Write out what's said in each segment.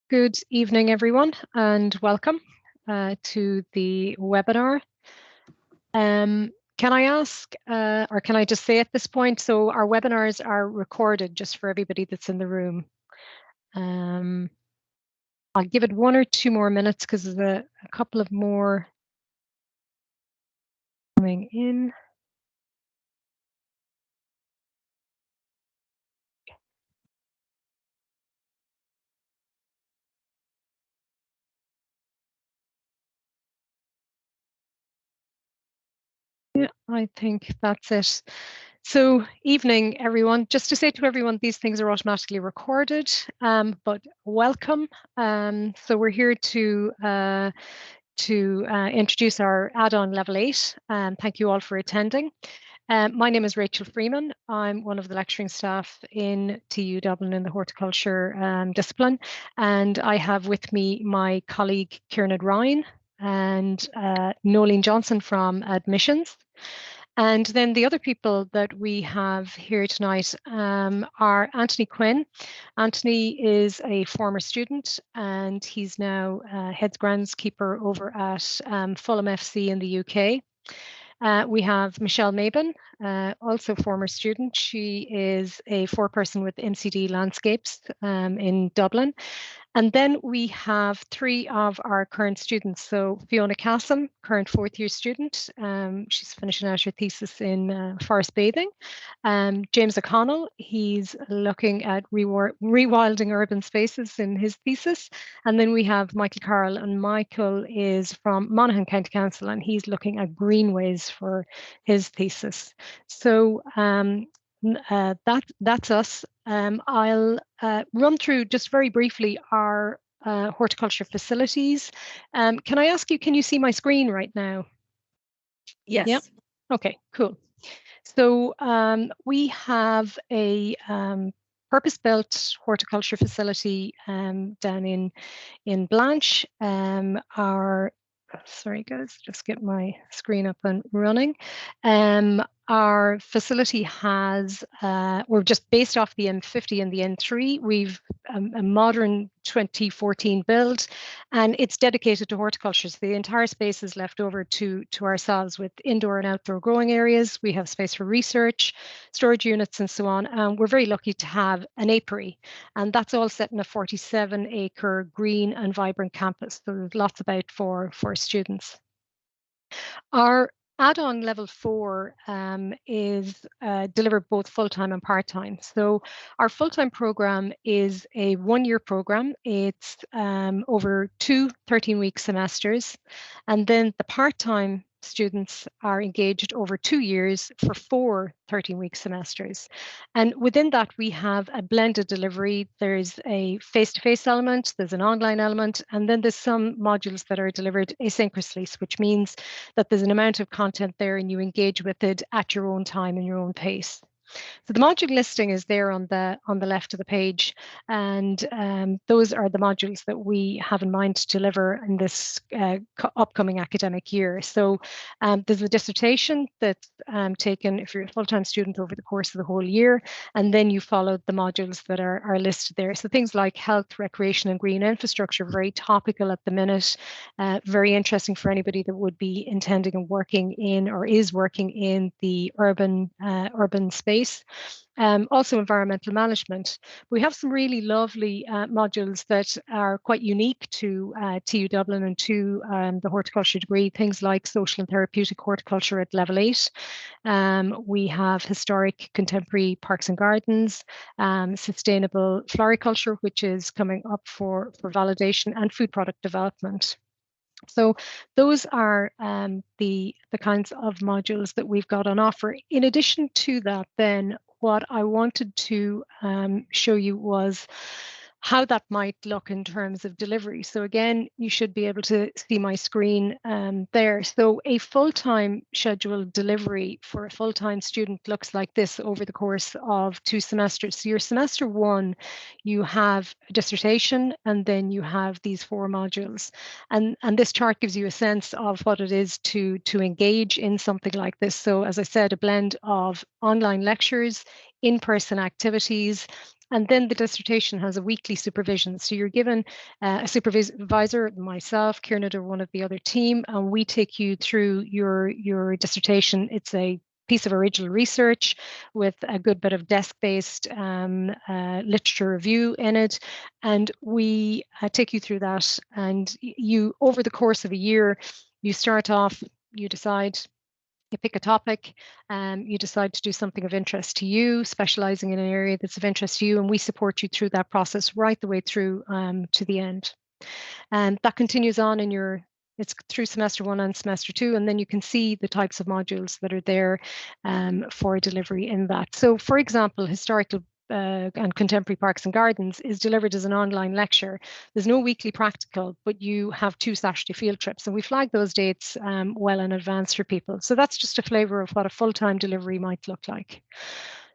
Good evening, everyone, and welcome to the webinar. Can I ask, or can I just say at this point, so our webinars are recorded just for everybody that's in the room. I'll give it 1 or 2 more minutes because there's a couple of more coming in. Yeah, I think that's it. So evening, everyone. Just to say to everyone, these things are automatically recorded, but welcome. So we're here to introduce our add-on level 8. Thank you all for attending. My name is Rachel Freeman. I'm one of the lecturing staff in TU Dublin in the horticulture discipline, and I have with me my colleague Kieran Ryan and Nolene Johnson from admissions. And then the other people that we have here tonight are Anthony Quinn. Anthony is a former student and he's now head groundskeeper over at Fulham FC in the UK. We have Michelle Mabin, also former student. She is a foreperson with MCD Landscapes in Dublin. And then we have 3 of our current students. So Fiona Cassim, current 4th year student. She's finishing out her thesis in forest bathing. James O'Connell, he's looking at rewilding urban spaces in his thesis. And then we have Michael Carroll, and Michael is from Monaghan County Council, and he's looking at greenways for his thesis. So that's us. I'll run through just very briefly our horticulture facilities. Can I ask you, can you see my screen right now? Yes. Yeah. Okay, cool. So we have a purpose-built horticulture facility down in Blanche. Sorry guys, just get my screen up and running. Our facility has, we're just based off the M50 and the N3. We've a modern 2014 build, and it's dedicated to horticulture. So the entire space is left over to ourselves with indoor and outdoor growing areas. We have space for research, storage units, and so on. And we're very lucky to have an apiary, and that's all set in a 47-acre green and vibrant campus. So there's lots about for students. Our add-on level 4 is delivered both full-time and part-time. So our full-time program is a 1-year program. It's over 2 13-week semesters. And then the part-time students are engaged over 2 years for 4 13-week semesters. And within that, we have a blended delivery. There's a face-to-face element, there's an online element, and then there's some modules that are delivered asynchronously, which means that there's an amount of content there and you engage with it at your own time and your own pace. So the module listing is there on the left of the page, and those are the modules that we have in mind to deliver in this upcoming academic year. So there's a dissertation that's taken if you're a full-time student over the course of the whole year, and then you follow the modules that are listed there. So things like health, recreation, and green infrastructure, very topical at the minute, very interesting for anybody that would be intending and working in or is working in the urban space. Also environmental management. We have some really lovely modules that are quite unique to TU Dublin and to the horticulture degree, things like social and therapeutic horticulture at level 8. We have historic contemporary parks and gardens, sustainable floriculture, which is coming up for validation, and food product development. So those are the kinds of modules that we've got on offer. In addition to that, then, what I wanted to show you was how that might look in terms of delivery. So again, you should be able to see my screen there. So a full-time scheduled delivery for a full-time student looks like this over the course of 2 semesters. So your semester 1, you have a dissertation, and then you have these 4 modules. And this chart gives you a sense of what it is to engage in something like this. So as I said, a blend of online lectures, in-person activities, And then the dissertation has a weekly supervision. So you're given a supervisor, myself, Kieran, or one of the other team, and we take you through your dissertation. It's a piece of original research with a good bit of desk-based literature review in it. And we take you through that. And you, over the course of a year, you start off, you decide, you pick a topic, you decide to do something of interest to you, specializing in an area that's of interest to you, and we support you through that process right the way through to the end. And that continues on in it's through semester 1 and semester 2, and then you can see the types of modules that are there for delivery in that. So, for example, historical and contemporary parks and gardens is delivered as an online lecture. There's no weekly practical, but you have 2 Saturday field trips, and we flag those dates well in advance for people. So that's just a flavour of what a full-time delivery might look like.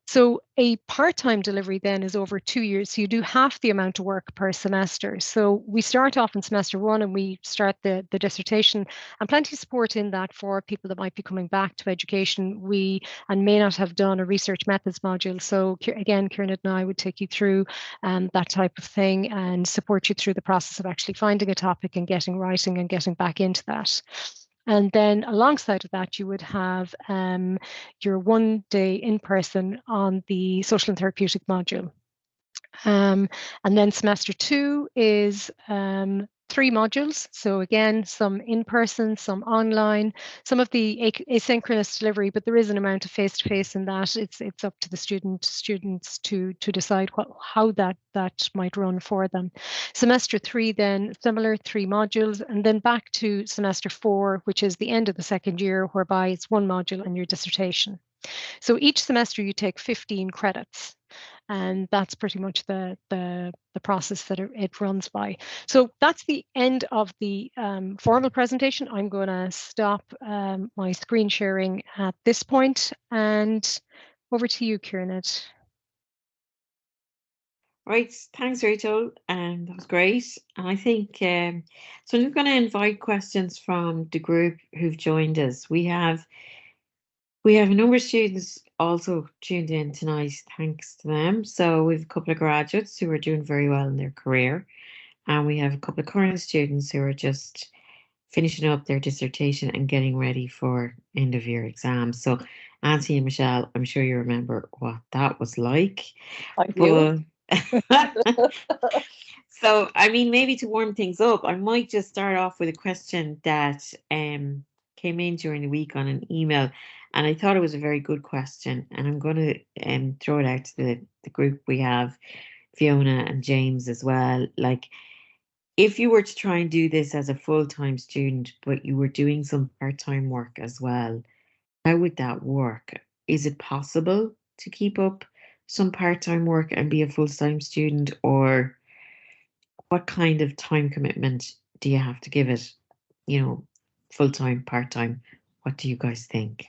So a part-time delivery then is over 2 years. So you do half the amount of work per semester. So we start off in semester 1 and we start the dissertation, and plenty of support in that for people that might be coming back to education and may not have done a research methods module. So again, Kieran and I would take you through that type of thing and support you through the process of actually finding a topic and getting writing and getting back into that. And then alongside of that, you would have your 1 day in person on the social and therapeutic module. And then semester 2 is 3 modules. So again, some in person, some online, some of the asynchronous delivery, but there is an amount of face-to-face in that. It's up to the students to decide how that might run for them. Semester 3 then similar, 3 modules, and then back to semester 4, which is the end of the second year, whereby it's 1 module and your dissertation. So each semester you take 15 credits, and that's pretty much the process that it runs by. So that's the end of the formal presentation. I'm going to stop my screen sharing at this point, and over to you, Kieran. Right, thanks, Rachel. That was great. And I think so. I'm going to invite questions from the group who've joined us. We have a number of students also tuned in tonight, thanks to them. So we have a couple of graduates who are doing very well in their career, and we have a couple of current students who are just finishing up their dissertation and getting ready for end of year exams. So, Auntie and Michelle, I'm sure you remember what that was like. I do. So, I mean, maybe to warm things up, I might just start off with a question that came in during the week on an email, and I thought it was a very good question, and I'm going to throw it out to the group. We have Fiona and James as well. Like, if you were to try and do this as a full-time student, but you were doing some part-time work as well, how would that work? Is it possible to keep up some part-time work and be a full-time student, or what kind of time commitment do you have to give it? You know, full-time, part-time. What do you guys think?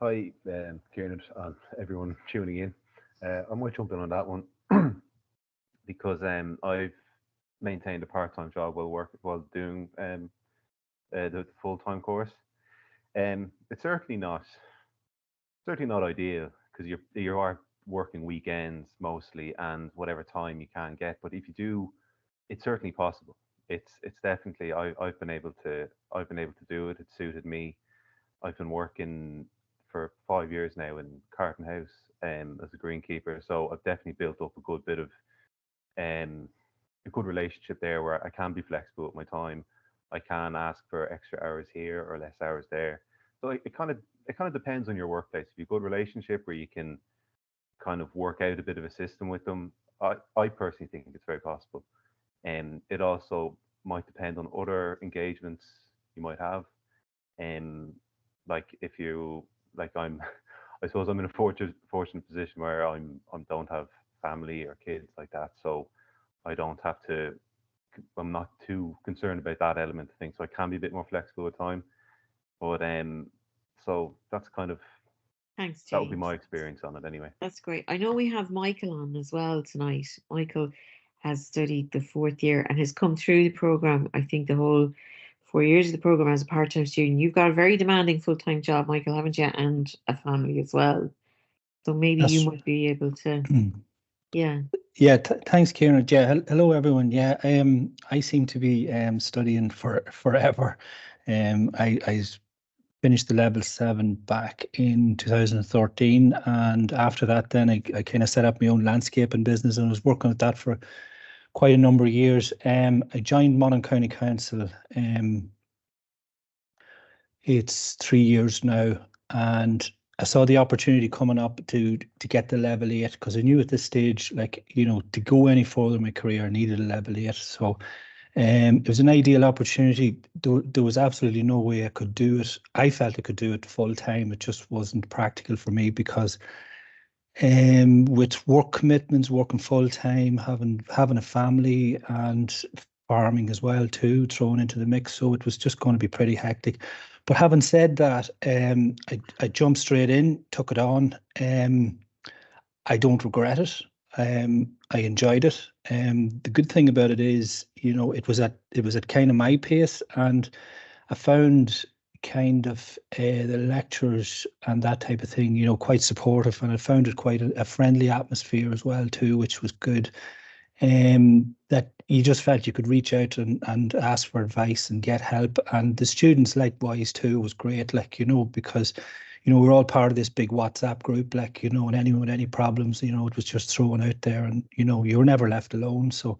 Hi, Kieran, and everyone tuning in. I might jump in on that one because I've maintained a part-time job while doing the full-time course. It's certainly not ideal because you are working weekends mostly and whatever time you can get. But if you do, it's certainly possible. It's definitely I've been able to do it. It suited me. I've been working for 5 years now in Carton House as a greenkeeper, so I've definitely built up a good bit of a good relationship there where I can be flexible with my time. I can ask for extra hours here or less hours there. So it kind of depends on your workplace. If you have a good relationship where you can kind of work out a bit of a system with them, I personally think it's very possible. And it also might depend on other engagements you might have. Like if you like I suppose I'm in a fortunate position where I don't have family or kids like that, so I don't have to. I'm not too concerned about that element of things, so I can be a bit more flexible with time. But so that's kind of Thanks, James. That would be my experience on it anyway. That's great. I know we have Michael on as well tonight. Michael has studied the 4th year and has come through the program. I think the whole 4 years of the program as a part-time student. You've got a very demanding full-time job, Michael, haven't you? And a family as well. So maybe you might be able to Yeah. Yeah, thanks, Kieran. Yeah, hello everyone. Yeah, I seem to be studying forever. I finished the level 7 back in 2013, and after that, then I kind of set up my own landscaping business and was working with that for quite a number of years. I joined Monaghan County Council. It's 3 years now, and I saw the opportunity coming up to get the level 8, because I knew at this stage, like, you know, to go any further in my career, I needed a level 8. So it was an ideal opportunity. There was absolutely no way I could do it. I felt I could do it full time. It just wasn't practical for me, because with work commitments, working full time, having a family, and farming as well too, thrown into the mix, so it was just going to be pretty hectic. But having said that, I jumped straight in, took it on. I don't regret it. I enjoyed it. The good thing about it is, you know, it was at kind of my pace, and I found kind of the lecturers and that type of thing, you know, quite supportive, and I found it quite a friendly atmosphere as well too, which was good. That you just felt you could reach out and ask for advice and get help, and the students likewise too was great, like, you know, because, you know, we're all part of this big WhatsApp group, like, you know, and anyone with any problems, you know, it was just thrown out there, and, you know, you were never left alone. So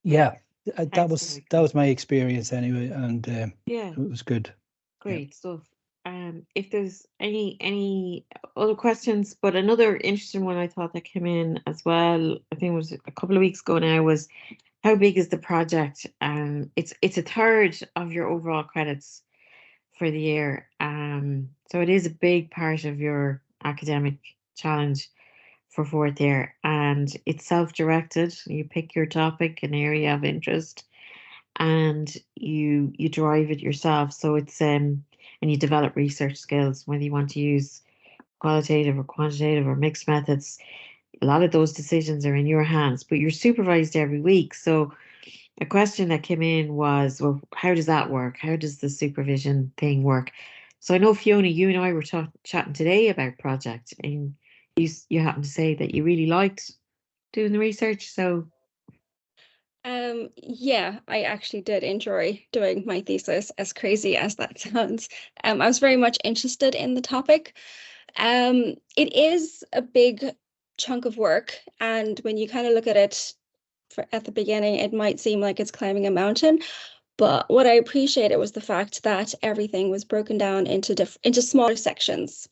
yeah, that was my experience anyway, and Yeah, it was good. great stuff. If there's any other questions, but another interesting one I thought that came in as well, I think it was a couple of weeks ago now, was how big is the project? It's a third of your overall credits for the year. So it is a big part of your academic challenge for fourth year, and it's self-directed. You pick your topic, an area of interest, and you drive it yourself. So it's and you develop research skills, whether you want to use qualitative or quantitative or mixed methods. A lot of those decisions are in your hands, but you're supervised every week. So a question that came in was, well, how does that work? How does the supervision thing work? So I know, Fiona, you and I were chatting today about project, and you happened to say that you really liked doing the research. So yeah, I actually did enjoy doing my thesis, as crazy as that sounds. I was very much interested in the topic. It is a big chunk of work, and when you kind of look at it at the beginning, it might seem like it's climbing a mountain. But what I appreciated was the fact that everything was broken down into smaller sections,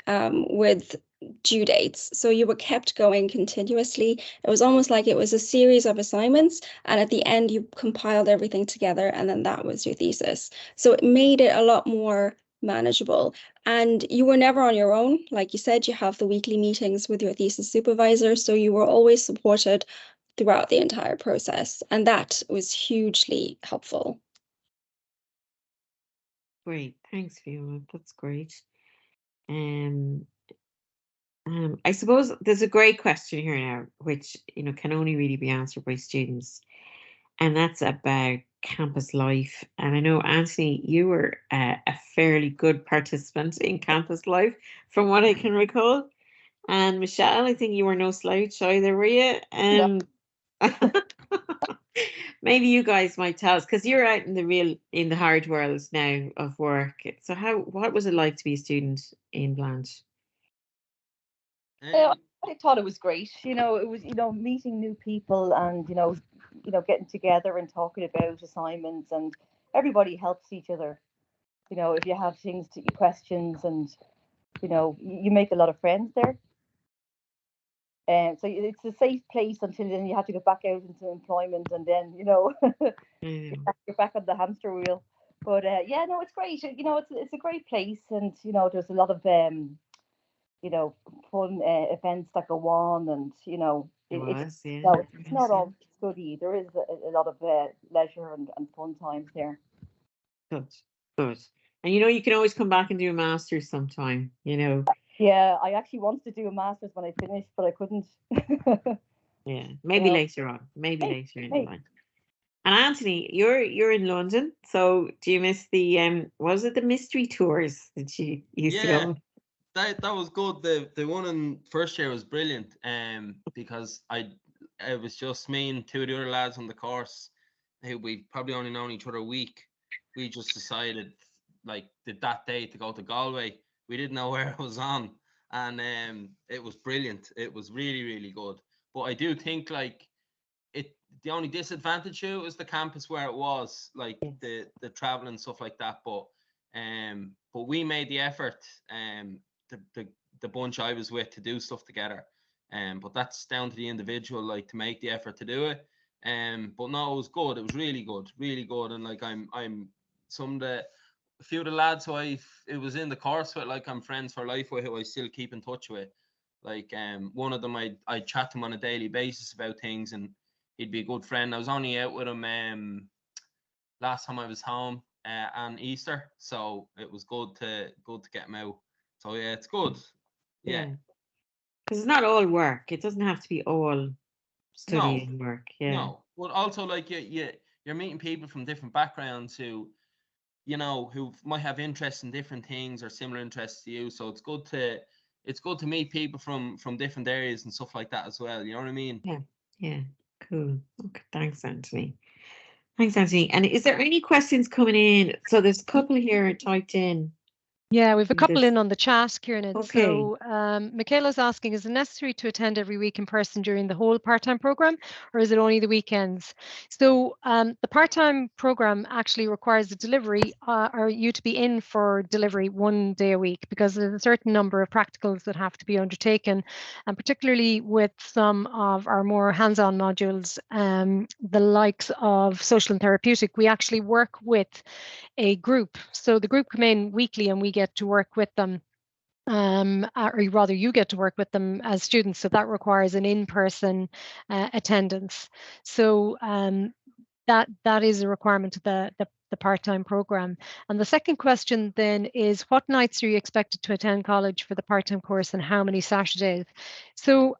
with due dates. So you were kept going continuously. It was almost like it was a series of assignments, and at the end you compiled everything together, and then that was your thesis. So it made it a lot more manageable, and you were never on your own. Like you said, you have the weekly meetings with your thesis supervisor, so you were always supported throughout the entire process, and that was hugely helpful. great, thanks, Fiona. That's great. I suppose there's a great question here now, which, you know, can only really be answered by students, and that's about campus life. And I know, Anthony, you were a fairly good participant in campus life, from what I can recall. And Michelle, I think you were no slouch either, were you? Maybe you guys might tell us, because you're out in the hard world now of work. So what was it like to be a student in Blanche? I thought it was great. You know, it was, you know, meeting new people, and you know, getting together and talking about assignments, and everybody helps each other. You know, if you have questions, and you know, you make a lot of friends there. So it's a safe place until then you have to get back out into employment, and then, you know, you're back on the hamster wheel. But yeah, no, it's great. You know, it's a great place, and you know, there's a lot of you know, fun events that go on, and you know, it's not all study. There is a lot of leisure and fun times there. Good. And you know, you can always come back and do a master's sometime, you know. Yeah, I actually wanted to do a master's when I finished, but I couldn't. Yeah, maybe later on. Maybe later in the line. And Anthony, you're in London, so do you miss the was it the mystery tours that you used to go on? that was good. The one in first year was brilliant. Because it was just me and two of the other lads on the course who we probably only known each other a week. We just decided like that day to go to Galway. We didn't know where it was on, and it was brilliant. It was really, really good. But I do think like the only disadvantage to it was the campus where it was, like the travel and stuff like that. But we made the effort, the bunch I was with, to do stuff together. But that's down to the individual, like, to make the effort to do it. But no, it was good. It was really good, really good. And like I'm a few of the lads who it was in the course with, like, I'm friends for life with, who I still keep in touch with. Like one of them, I chat to him on a daily basis about things, and he'd be a good friend. I was only out with him last time I was home on Easter, so it was good to get him out. So yeah, it's good. Yeah, because it's not all work. It doesn't have to be all study and work. Yeah. No, but also like you're meeting people from different backgrounds who, you know, who might have interests in different things or similar interests to you. So it's good to meet people from different areas and stuff like that as well. You know what I mean? Yeah. Cool. Okay. Thanks, Anthony. And is there any questions coming in? So there's a couple here typed in. Yeah, we have a couple in on the chat, Kieran. Okay. So Michaela's asking, is it necessary to attend every week in person during the whole part-time program, or is it only the weekends? So the part-time program actually requires a delivery, or you to be in for delivery 1 day a week, because there's a certain number of practicals that have to be undertaken. And particularly with some of our more hands-on modules, the likes of social and therapeutic, we actually work with a group. So the group come in weekly and we get to work with them, or rather you get to work with them as students. So that requires an in-person attendance. So that is a requirement of the part-time program. And the second question then is, what nights are you expected to attend college for the part-time course, and how many Saturdays? So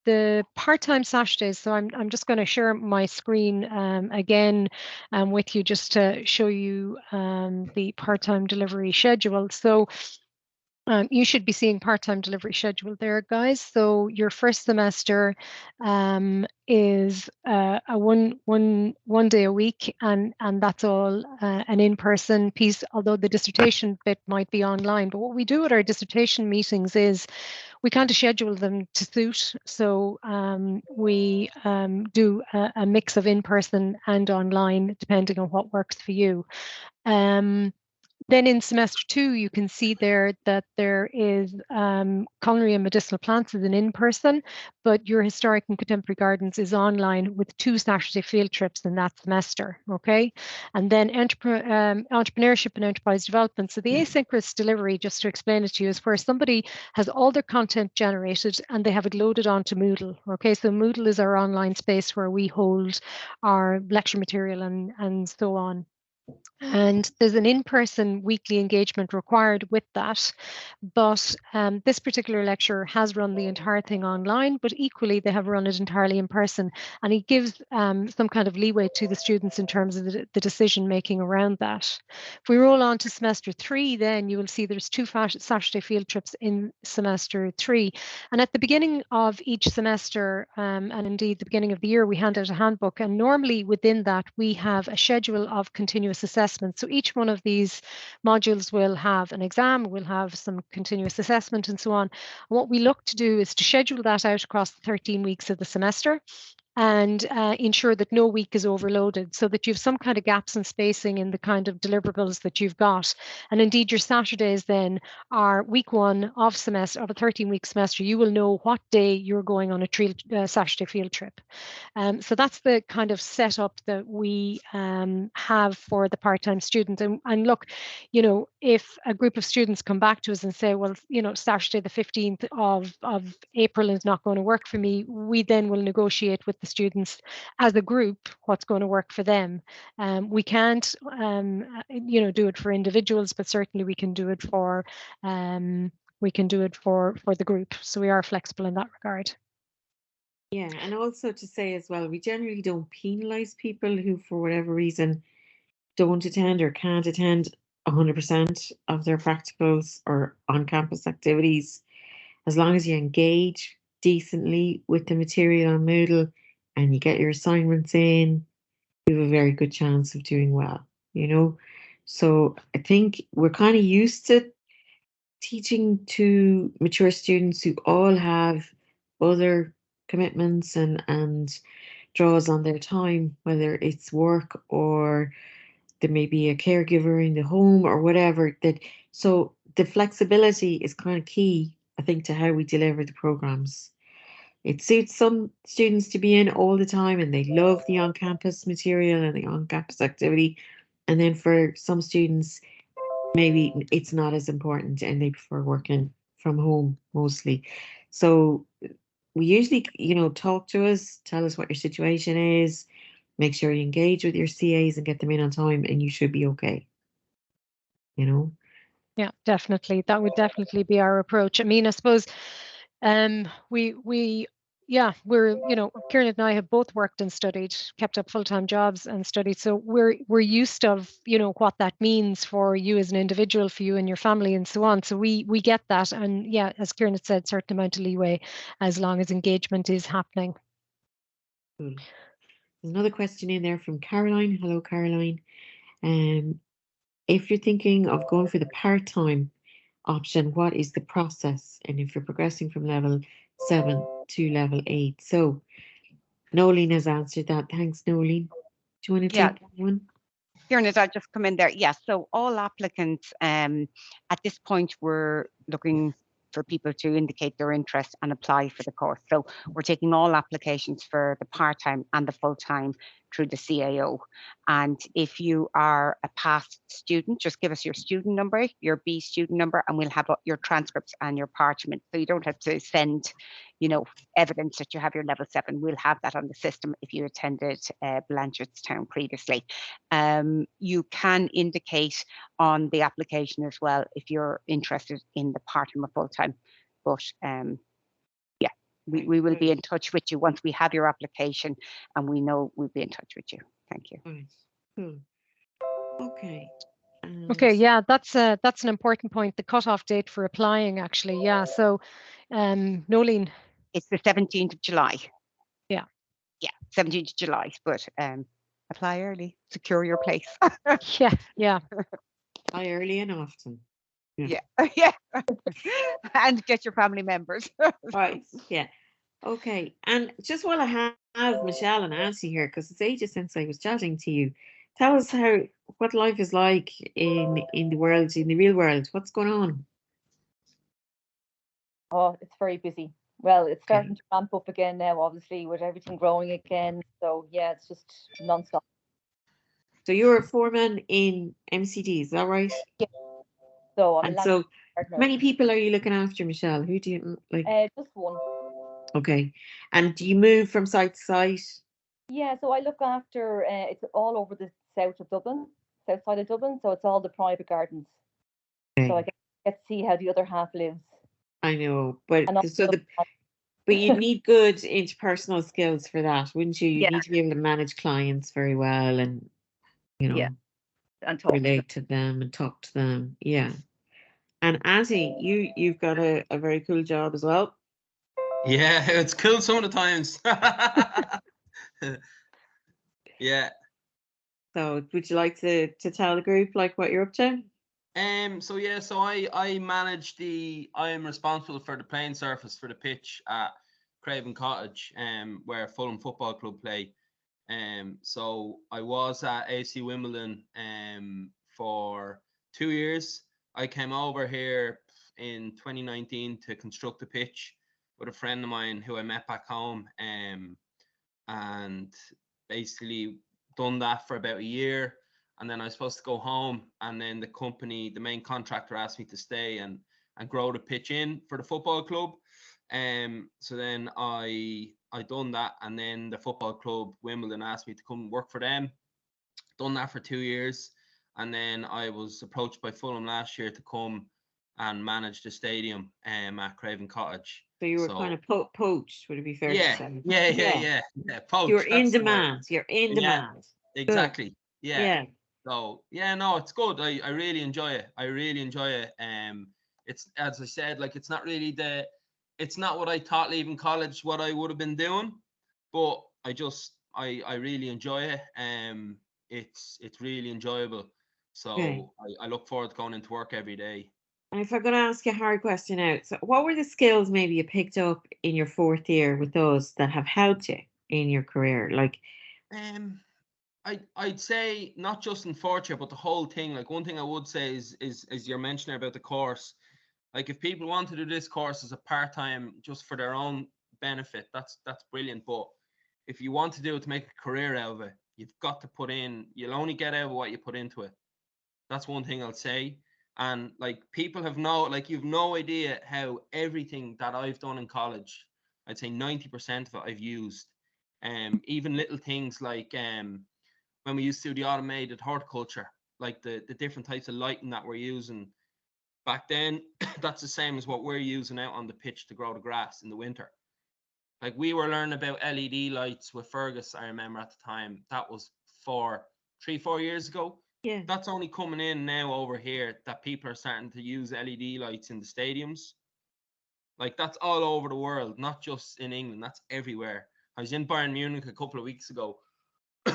the part-time Saturdays, so I'm just going to share my screen again with you, just to show you the part-time delivery schedule. So you should be seeing part-time delivery schedule there, guys. So your first semester is a one day a week, and that's all an in-person piece, although the dissertation bit might be online. But what we do at our dissertation meetings is we kind of schedule them to suit. So we do a mix of in-person and online, depending on what works for you. Then in semester 2, you can see there that there is culinary and medicinal plants is an in-person, but your historic and contemporary gardens is online with 2 Saturday field trips in that semester, okay? And then entrepreneurship and enterprise development. So the asynchronous delivery, just to explain it to you, is where somebody has all their content generated and they have it loaded onto Moodle, okay? So Moodle is our online space where we hold our lecture material and so on. And there's an in-person weekly engagement required with that. But this particular lecturer has run the entire thing online, but equally they have run it entirely in person. And he gives some kind of leeway to the students in terms of the decision making around that. If we roll on to semester 3, then you will see there's 2 Saturday field trips in semester 3. And at the beginning of each semester, and indeed the beginning of the year, we hand out a handbook. And normally within that, we have a schedule of continuous assessment. So each one of these modules will have an exam, will have some continuous assessment and so on. And what we look to do is to schedule that out across the 13 weeks of the semester, and ensure that no week is overloaded, so that you have some kind of gaps and spacing in the kind of deliverables that you've got. And indeed your Saturdays then are week 1 of a 13-week semester. You will know what day you're going on a Saturday field trip. So that's the kind of setup that we have for the part-time student. And look, you know, if a group of students come back to us and say, well, you know, Saturday the 15th of April is not going to work for me, we then will negotiate with the students as a group what's going to work for them. We can't, you know, do it for individuals, but certainly we can do it for the group. So we are flexible in that regard. Yeah, and also to say as well, we generally don't penalise people who, for whatever reason, don't attend or can't attend. 100% of their practicals or on-campus activities, as long as you engage decently with the material on Moodle and you get your assignments in, you have a very good chance of doing well, you know. So I think we're kind of used to teaching to mature students who all have other commitments and draws on their time, whether it's work or there may be a caregiver in the home or whatever. That so the flexibility is kind of key, I think, to how we deliver the programs. It suits some students to be in all the time and they love the on-campus material and the on-campus activity. And then for some students, maybe it's not as important and they prefer working from home mostly. So we usually, talk to us, tell us what your situation is, make sure you engage with your CAs and get them in on time, and you should be okay. Yeah, definitely. That would definitely be our approach. I mean, I suppose we're, Kieran and I have both worked and studied, kept up full-time jobs and studied. So we're used of, what that means for you as an individual, for you and your family and so on. So we get that. And yeah, as Kieran had said, certain amount of leeway as long as engagement is happening. Cool. There's another question in there from Caroline. Hello, Caroline. If you're thinking of going for the part-time option, what is the process? And if you're progressing from level 7 to level 8. So Nolene has answered that. Thanks, Nolene. Do you want to take that one? Kieran, I'll just come in there. Yes, so all applicants at this point, we're looking for people to indicate their interest and apply for the course. So we're taking all applications for the part-time and the full-time through the CAO. And if you are a past student, just give us your student number, your B student number, and we'll have your transcripts and your parchment. So you don't have to send, evidence that you have your level 7. We'll have that on the system if you attended Blanchardstown previously. You can indicate on the application as well if you're interested in the part-time or full-time. But we will be in touch with you once we have your application and we know we'll be in touch with you. Thank you. Cool. Okay. Okay, yeah, that's an important point. The cutoff date for applying, actually, yeah. So, Nolene, it's the 17th of July. Yeah, 17th of July. But apply early, secure your place. yeah. Apply early and often. Yeah. And get your family members. Right. Yeah. Okay. And just while I have Michelle and Nancy here, because it's ages since I was chatting to you, tell us what life is like in the world, in the real world. What's going on? Oh, it's very busy. Well, it's starting to ramp up again now, obviously, with everything growing again. So yeah, it's just non-stop. So you're a foreman in MCD, is that right? Yeah. So many people are you looking after, Michelle? Who do you like? Just one. Okay. And do you move from site to site? Yeah, so I look after it's all over the south side of Dublin. So it's all the private gardens. Okay. So I get to see how the other half lives. I know, but you need good interpersonal skills for that, wouldn't you? You need to be able to manage clients very well and and relate to them and talk to them. Yeah. And Azzy, you've got a very cool job as well. Yeah, it's cool some of the times. Yeah. So would you like to tell the group like what you're up to? So I manage I am responsible for the playing surface for the pitch at Craven Cottage, where Fulham Football Club play. So I was at AC Wimbledon for 2 years. I came over here in 2019 to construct a pitch with a friend of mine who I met back home, and basically done that for about a year. And then I was supposed to go home, and then the main contractor asked me to stay and grow the pitch in for the football club. So then I done that, and then the football club Wimbledon asked me to come work for them. Done that for 2 years, and then I was approached by Fulham last year to come and manage the stadium at Craven Cottage. So you were kind of poached, would it be fair to say? Yeah. Poached. You're in demand. You're in demand. Exactly. Yeah. So yeah, no, it's good. I really enjoy it. I really enjoy it. It's, as I said, like it's not really it's not what I thought leaving college what I would have been doing, but I really enjoy it. It's really enjoyable. So Okay. I look forward to going into work every day. And if I'm going to ask you a hard question out, so what were the skills maybe you picked up in your 4th year with those that have helped you in your career? Like, I'd say not just in 4th year, but the whole thing. Like one thing I would say is you're mentioning about the course. Like if people want to do this course as a part-time just for their own benefit, that's brilliant. But if you want to do it to make a career out of it, you've got to put in, you'll only get out of what you put into it. That's one thing I'll say. And like people you've no idea how everything that I've done in college, I'd say 90% of it I've used. Even little things like when we used to do the automated horticulture, like the different types of lighting that we're using back then, that's the same as what we're using out on the pitch to grow the grass in the winter. Like we were learning about LED lights with Fergus, I remember at the time. That was 3-4 years ago. yeah, That's only coming in now over here that people are starting to use LED lights in the stadiums. Like that's all over the world, not just in England. That's everywhere. I was in Bayern Munich a couple of weeks ago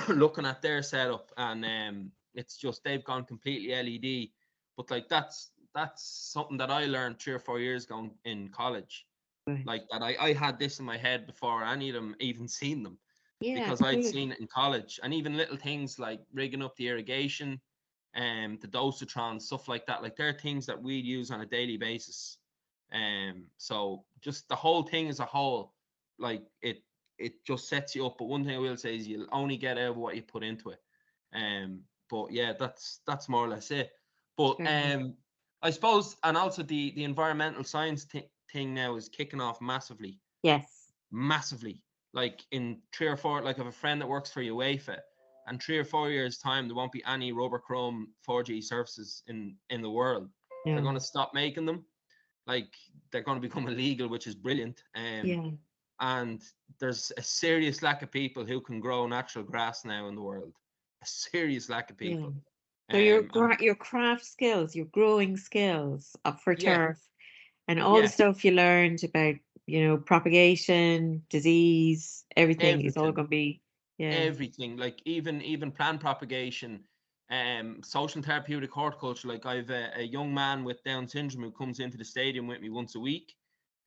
looking at their setup, and it's just they've gone completely LED. But like that's something that I learned 3 or 4 years ago in college. right. Like that I had this in my head before any of them even seen them, Yeah, because I'd good. seen it in college. And even little things like rigging up the irrigation and the dosatron, stuff like that. Like they're things that we use on a daily basis. So just the whole thing as a whole, like it just sets you up. But one thing I will say is you'll only get out of what you put into it. But yeah, that's more or less it. But Fair I suppose, and also the environmental science thing now is kicking off massively. Yes. Massively. Like in 3 or 4, like I have a friend that works for UEFA, and 3 or 4 years time there won't be any rubber chrome 4G surfaces in the world. They're Yeah. going to stop making them. Like they're going to become illegal, which is brilliant. Yeah. And there's a serious lack of people who can grow natural grass now in the world. A serious lack of people. So your craft skills, your growing skills up for Yeah. turf, and all the stuff you learned about, propagation, disease, everything is all Everything. going to be, Everything, like even plant propagation, social therapeutic horticulture. Like I've a young man with Down syndrome who comes into the stadium with me once a week,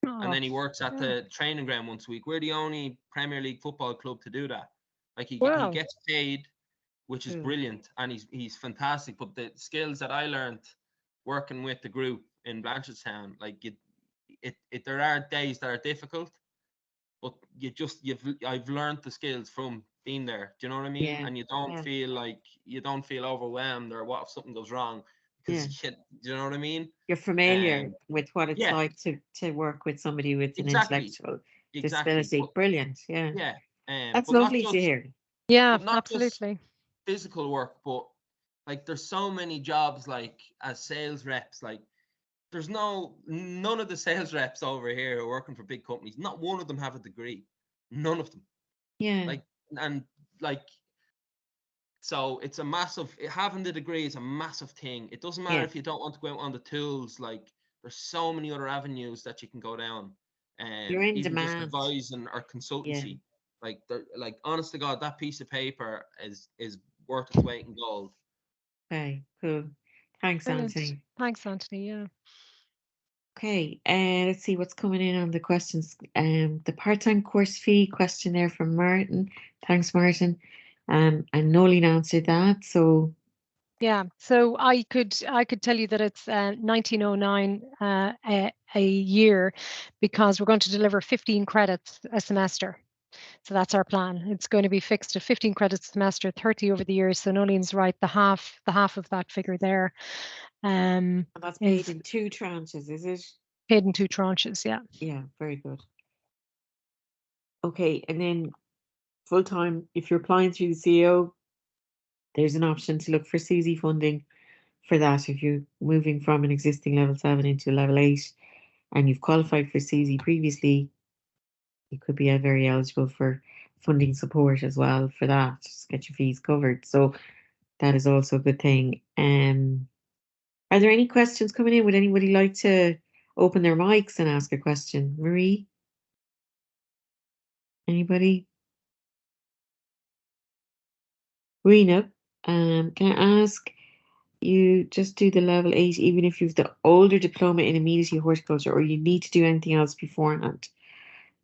and then he works at the training ground once a week. We're the only Premier League football club to do that. Like he gets paid, which is Cool. brilliant, and he's fantastic. But the skills that I learned working with the group in Blanchardstown, like there are days that are difficult, but I've learned the skills from being there. Do you know what I mean? Yeah, And you don't yeah. feel overwhelmed or what if something goes wrong, because do you know what I mean? You're familiar with what it's Yeah. like to work with somebody with an Exactly. intellectual Exactly. disability. But, Brilliant. Yeah. yeah. That's but not lovely to just- hear. Yeah, but not just absolutely. physical work, but like there's so many jobs like as sales reps. Like there's none of the sales reps over here who are working for big companies, not one of them have a degree. None of them. Yeah. So it's a massive, having the degree is a massive thing. It doesn't matter Yeah. if you don't want to go out on the tools. Like there's so many other avenues that you can go down, You're in even just demand. advising or consultancy. Like honest to God, that piece of paper is worth its weight in gold. Okay, cool. Thanks, Brilliant. Anthony. Thanks, Anthony. Yeah. Okay, let's see what's coming in on the questions. The part-time course fee question there from Martin. Thanks, Martin. And Nolene answered that. So Yeah, so I could tell you that it's 1909 a year, because we're going to deliver 15 credits a semester. So that's our plan. It's going to be fixed at 15 credits a semester, 30 over the years. So Nolene's right, the half of that figure there. and that's paid Is in 2 tranches, is it? paid in 2 tranches. Yeah. Yeah, very good. Okay, and then full-time, if you're applying through the CEO, there's an option to look for SUSI funding for that. If you're moving from an existing level 7 into level 8 and you've qualified for SUSI previously, you could be very eligible for funding support as well for that, just get your fees covered. So that is also a good thing. Are there any questions coming in? Would anybody like to open their mics and ask a question? Marie? Anybody? Rena, can I ask you just do the level 8 even if you've the older diploma in immediacy horticulture, or you need to do anything else beforehand?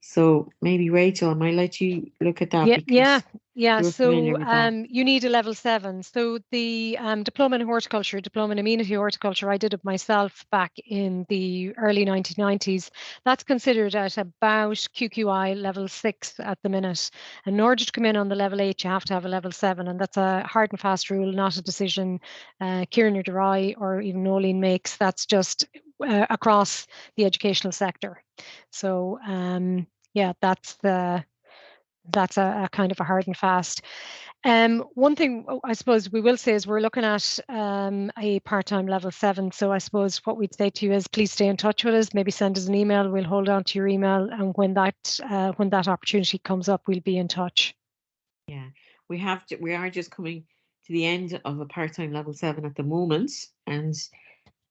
So maybe Rachel, I might let you look at that. Yeah. you're familiar So with that. you need a level 7. So the diploma in horticulture, diploma in amenity horticulture, I did it myself back in the early 1990s. That's considered at about QQI level 6 at the minute. And in order to come in on the level 8, you have to have a level 7, and that's a hard and fast rule, not a decision Kieran or Durai or even Nolene makes. That's just across the educational sector. So yeah, that's a kind of a hard and fast. One thing I suppose we will say is we're looking at a part-time level 7. So I suppose what we'd say to you is please stay in touch with us. Maybe send us an email. We'll hold on to your email, and when that opportunity comes up, we'll be in touch. Yeah, we are just coming to the end of a part-time level 7 at the moment, and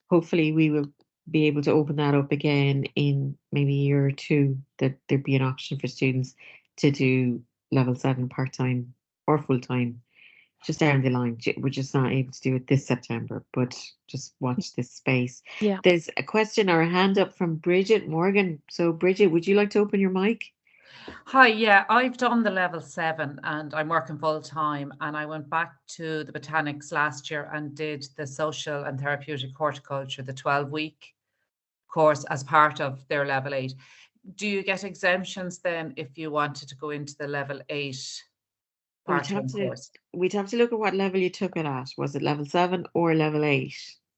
hopefully we will be able to open that up again in maybe a year or two, that there'd be an option for students to do level 7 part-time or full-time just down the line. We're just not able to do it this September, but just watch this space. Yeah. There's a question or a hand up from Bridget Morgan. So Bridget, would you like to open your mic? Hi, yeah, I've done the level 7 and I'm working full time, and I went back to the botanics last year and did the social and therapeutic horticulture, the 12-week course as part of their level 8. Do you get exemptions then if you wanted to go into the level 8 part-time course? We'd have to look at what level you took it at. Was it level 7 or level 8?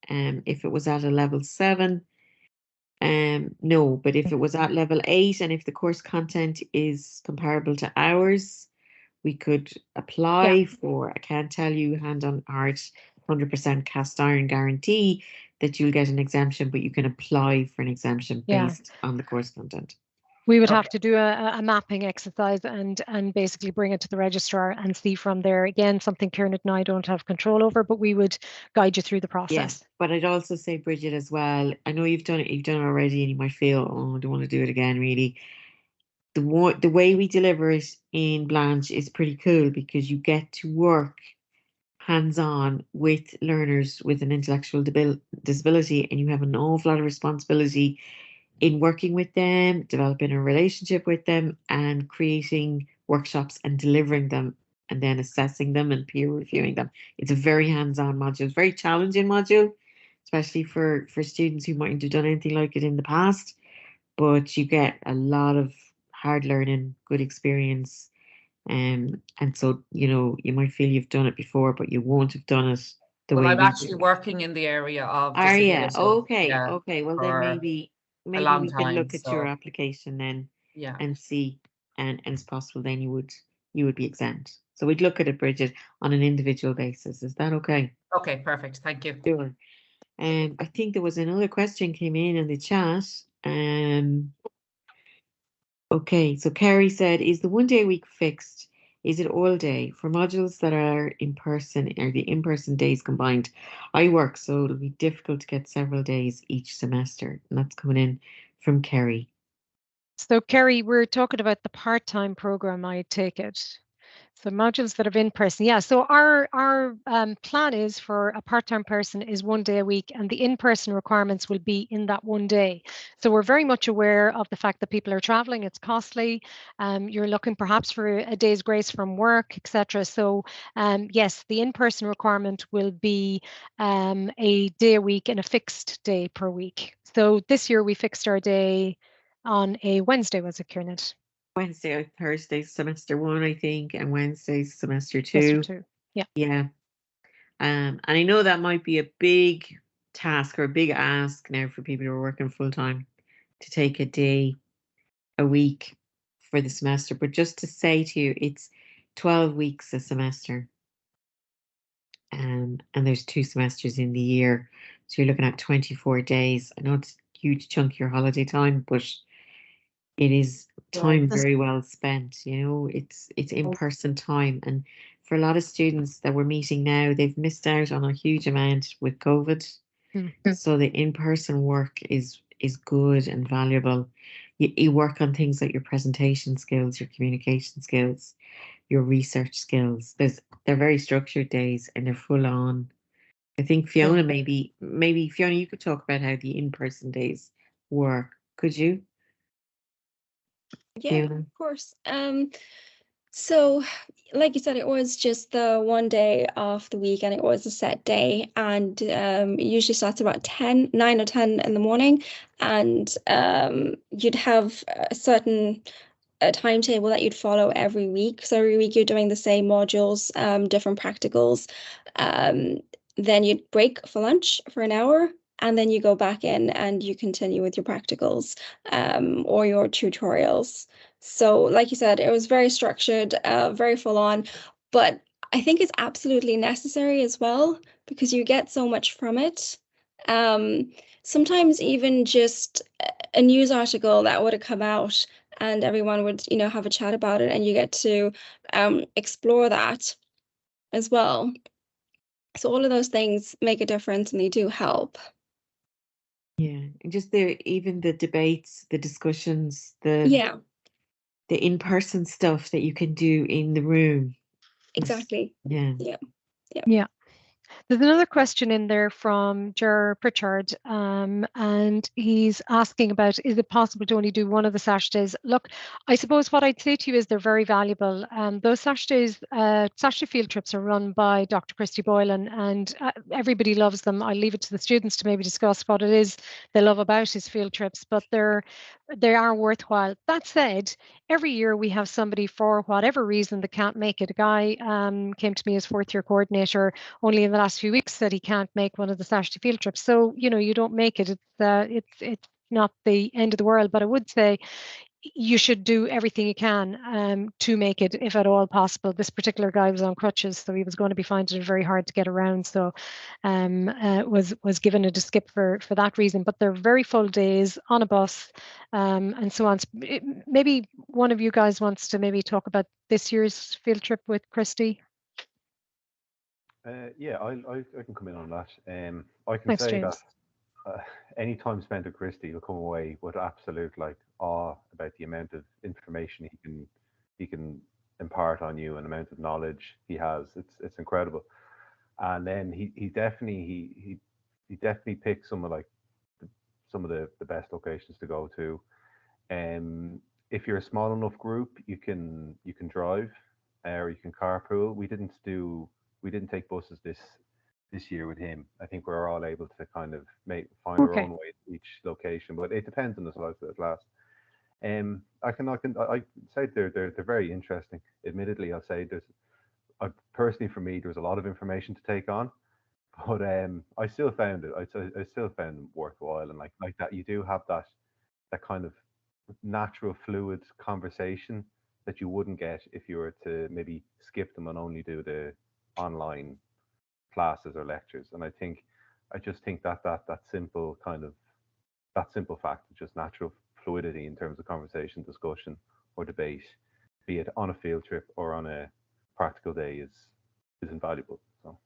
If it was at a level 7, no, but if it was at level 8 and if the course content is comparable to ours, we could apply for, I can't tell you hand on heart, 100% cast iron guarantee that you'll get an exemption, but you can apply for an exemption based on the course content. We would have to do a mapping exercise and basically bring it to the registrar and see from there. Again, something Kieran and I don't have control over, but we would guide you through the process. Yes, but I'd also say, Bridget, as well, I know you've done it already, and you might feel, oh, I don't want to do it again, really. The way we deliver it in Blanche is pretty cool, because you get to work hands-on with learners with an intellectual disability, and you have an awful lot of responsibility in working with them, developing a relationship with them, and creating workshops and delivering them, and then assessing them and peer reviewing them. It's a very hands-on module, very challenging module, especially for students who mightn't have done anything like it in the past. But you get a lot of hard learning, good experience, and so you might feel you've done it before, but you won't have done it the way. Well, I'm actually working in the area of disability. Are you? Okay. Well, then maybe we can look at your application then, and see, and it's possible then you would be exempt. So we'd look at it, Bridget, on an individual basis. Is that okay? Okay, perfect. Thank you. Sure. I think there was another question came in the chat. Okay, so Carrie said, is the 1 day a week fixed? Is it all day? For modules that are in person, are the in-person days combined? I work, so it'll be difficult to get several days each semester. And that's coming in from Kerry. So Kerry, we're talking about the part-time program, I take it. So modules that are in person, yeah. So our plan is for a part-time person is 1 day a week, and the in-person requirements will be in that 1 day. So we're very much aware of the fact that people are traveling, it's costly. You're looking perhaps for a day's grace from work, etc. So yes, the in-person requirement will be a day a week and a fixed day per week. So this year we fixed our day on a Wednesday, was it, Kieran? Wednesday or Thursday, semester 1, I think, and Wednesday, semester 2. Semester 2, yeah. Yeah. And I know that might be a big task or a big ask now for people who are working full time to take a day a week for the semester. But just to say to you, it's 12 weeks a semester. And there's 2 semesters in the year. So you're looking at 24 days. I know it's a huge chunk of your holiday time, but it is time very well spent. It's in-person time. And for a lot of students that we're meeting now, they've missed out on a huge amount with COVID. So the in-person work is good and valuable. You work on things like your presentation skills, your communication skills, your research skills. They're very structured days and they're full on. I think Fiona, maybe Fiona, you could talk about how the in-person days work. Could you? Yeah, Fiona? of course. So like you said, it was just the one day of the week and it was a set day, and it usually starts about 9 or 10 in the morning, and you'd have a certain timetable that you'd follow every week. So every week you're doing the same modules, different practicals. Then you'd break for lunch for an hour, and then you go back in and you continue with your practicals or your tutorials. So like you said, it was very structured, very full on, but I think it's absolutely necessary as well because you get so much from it. Sometimes even just a news article that would have come out and everyone would, have a chat about it, and you get to explore that as well. So all of those things make a difference and they do help. Yeah, and just even the debates, the discussions, the in-person stuff that you can do in the room. Exactly. Yeah. There's another question in there from Ger Pritchard, and he's asking about, is it possible to only do one of the Saturdays? Look, I suppose what I'd say to you is they're very valuable. Those Saturdays, Saturday field trips are run by Dr. Christy Boylan, and everybody loves them. I'll leave it to the students to maybe discuss what it is they love about his field trips, but they are worthwhile. That said, every year we have somebody for whatever reason that can't make it. A guy came to me as fourth year coordinator only in the last few weeks said he can't make one of the Saturday field trips. So, you don't make it. It's not the end of the world, but I would say you should do everything you can to make it, if at all possible. This particular guy was on crutches, so he was going to be finding it very hard to get around. So was given it a skip for that reason. But they're very full days on a bus and so on. Maybe one of you guys wants to maybe talk about this year's field trip with Christy. Yeah, I can come in on that. I can Thanks, say James. that any time spent with Christy, you'll come away with absolute awe about the amount of information he can impart on you and the amount of knowledge he has. It's incredible. And then he definitely picks some of the best locations to go to. If you're a small enough group, you can drive or you can carpool. We didn't take buses this year with him. I think we're all able to kind of find our own way to each location, but it depends on the size of the class. I say they're very interesting. Admittedly, I'll say personally for me, there's a lot of information to take on, but I still found it. I still found them worthwhile, and like that, you do have that kind of natural, fluid conversation that you wouldn't get if you were to maybe skip them and only do the online classes or lectures. And I just think that simple fact of just natural fluidity in terms of conversation, discussion, or debate, be it on a field trip or on a practical day, is invaluable. So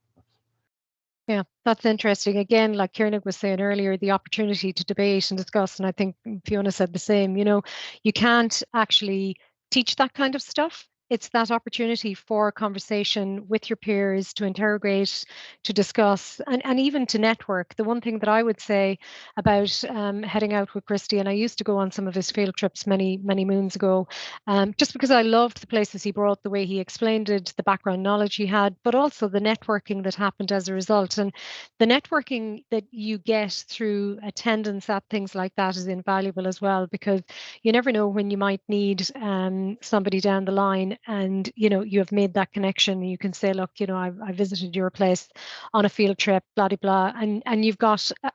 yeah, that's interesting. Again, like Kieran was saying earlier, the opportunity to debate and discuss, and I think Fiona said the same. You can't actually teach that kind of stuff. It's that opportunity for conversation with your peers, to interrogate, to discuss, and even to network. The one thing that I would say about heading out with Christy, and I used to go on some of his field trips many, many moons ago, just because I loved the places he brought, the way he explained it, the background knowledge he had, but also the networking that happened as a result. And the networking that you get through attendance at things like that is invaluable as well, because you never know when you might need somebody down the line, and you have made that connection. You can say, look, I visited your place on a field trip, blah blah blah, and you've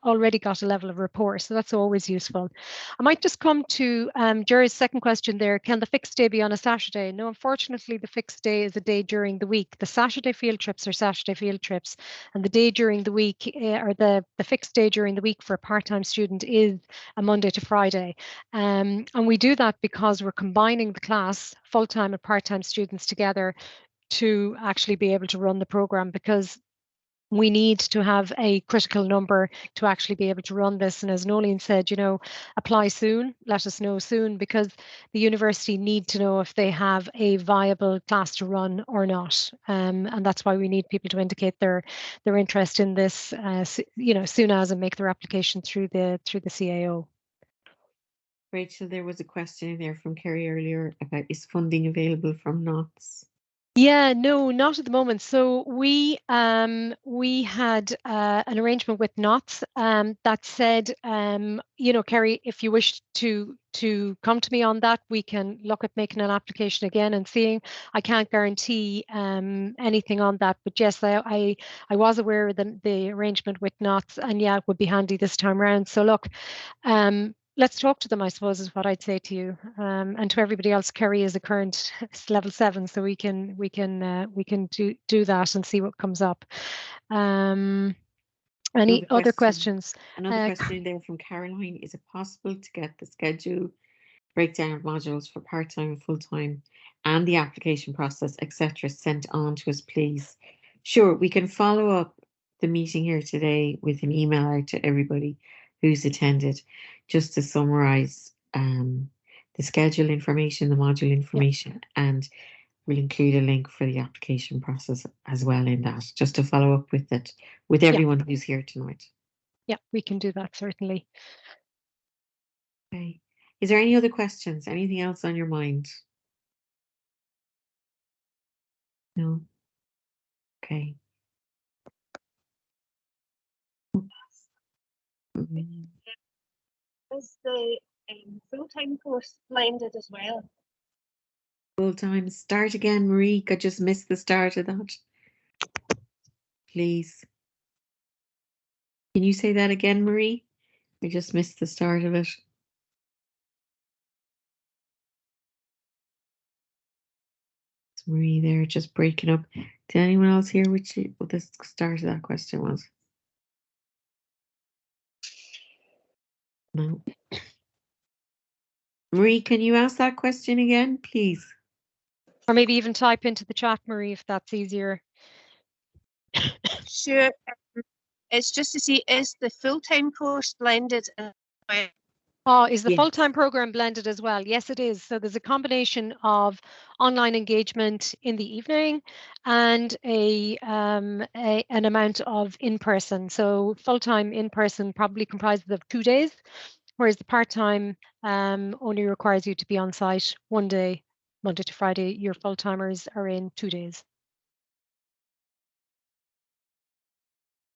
already got a level of rapport. So that's always useful. I might just come to Jerry's second question there. Can the fixed day be on a Saturday? No, unfortunately, the fixed day is a day during the week. The Saturday field trips are Saturday field trips, and the day during the week, or the fixed day during the week for a part-time student, is a Monday to Friday. And we do that because we're combining the class, full-time and part-time students, together to actually be able to run the program, because we need to have a critical number to actually be able to run this. And as Nolene said, you know, apply soon, let us know soon, because the university need to know if they have a viable class to run or not. And that's why we need people to indicate their interest in this, you know, soon as, and make their application through the CAO. Rachel, there was a question in there from Kerry earlier about, is funding available from NOTS? Yeah, no, not at the moment. So we had an arrangement with NOTS that said, you know, Kerry, if you wish to come to me on that, we can look at making an application again and seeing. I can't guarantee anything on that, but yes, I was aware of the arrangement with NOTS, and yeah, it would be handy this time around. So look, let's talk to them, I suppose, is what I'd say to you, and to everybody else. Kerry is a current level 7, so we can do that and see what comes up. Any other questions? Another question there from Caroline: is it possible to get the schedule, breakdown of modules for part-time and full-time, and the application process, etc., sent on to us, please? Sure, we can follow up the meeting here today with an email out to everybody who's attended, just to summarize the schedule information, the module information, and we'll include a link for the application process as well in that, just to follow up with it with everyone who's here tonight. Yeah, we can do that, certainly. Okay. Is there any other questions? Anything else on your mind? No? Okay. Is the full-time course blended as well? Full-time. Start again, Marie. I just missed the start of that. Please. Can you say that again, Marie? I just missed the start of it. It's Marie there, just breaking up. Did anyone else hear what the start of that question was? No. Marie, can you ask that question again, please? Or maybe even type into the chat, Marie, if that's easier. Sure. It's just to see, is the full-time course blended? Oh, is the full-time program blended as well? Yes, it is. So there's a combination of online engagement in the evening and an amount of in-person. So full-time in-person probably comprises of 2 days, whereas the part-time only requires you to be on site 1 day, Monday to Friday. Your full-timers are in 2 days.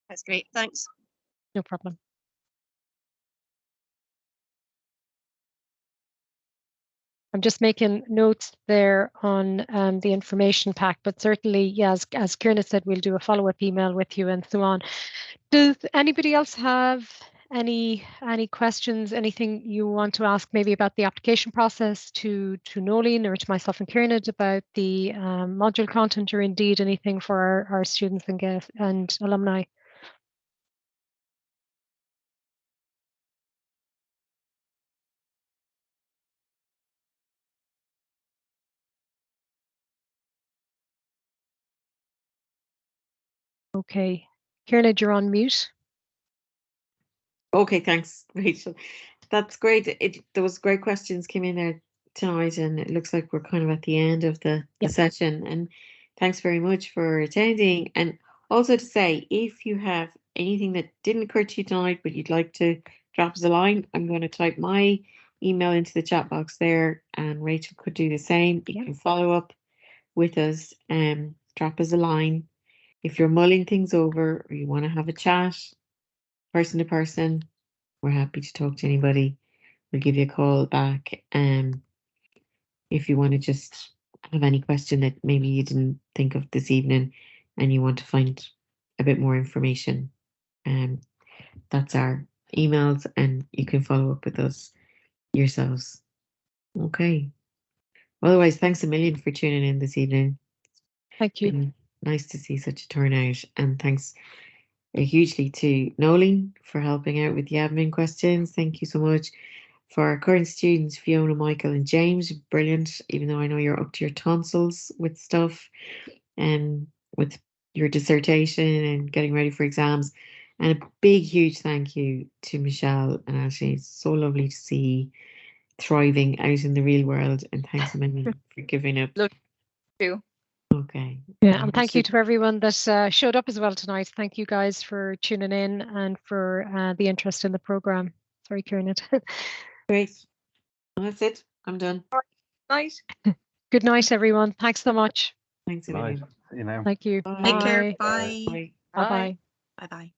That's great. Thanks. No problem. I'm just making notes there on the information pack, but certainly, yeah, as Kieran said, we'll do a follow-up email with you and so on. Does anybody else have any questions, anything you want to ask maybe about the application process to Nolene or to myself and Kieran about the module content, or indeed anything for our students and guests and alumni? Okay, Kieran, you're on mute. Okay, thanks, Rachel. That's great. There was great questions came in there tonight, and it looks like we're kind of at the end of the session. And thanks very much for attending. And also to say, if you have anything that didn't occur to you tonight, but you'd like to drop us a line, I'm going to type my email into the chat box there, and Rachel could do the same. You can follow up with us and drop us a line. If you're mulling things over or you want to have a chat, person to person, we're happy to talk to anybody. We'll give you a call back. If you want to just have any question that maybe you didn't think of this evening and you want to find a bit more information, that's our emails, and you can follow up with us yourselves. Okay. Otherwise, thanks a million for tuning in this evening. Thank you. Nice to see such a turnout, and thanks hugely to Nolene for helping out with the admin questions. Thank you so much. For our current students, Fiona, Michael and James, brilliant, even though I know you're up to your tonsils with stuff. with your dissertation and getting ready for exams. And a big, huge thank you to Michelle and Ashley. It's so lovely to see thriving out in the real world. And thanks a million for giving up. Love you. Okay. Yeah, and thank you to everyone that showed up as well tonight. Thank you guys for tuning in and for the interest in the program. Sorry, Kieran. Great. Well, that's it. I'm done. Night. Good night, everyone. Thanks so much. Thanks a Nice. million. You know. Thank you. Bye. Take care. Bye. Bye. Bye. Bye-bye. Bye bye.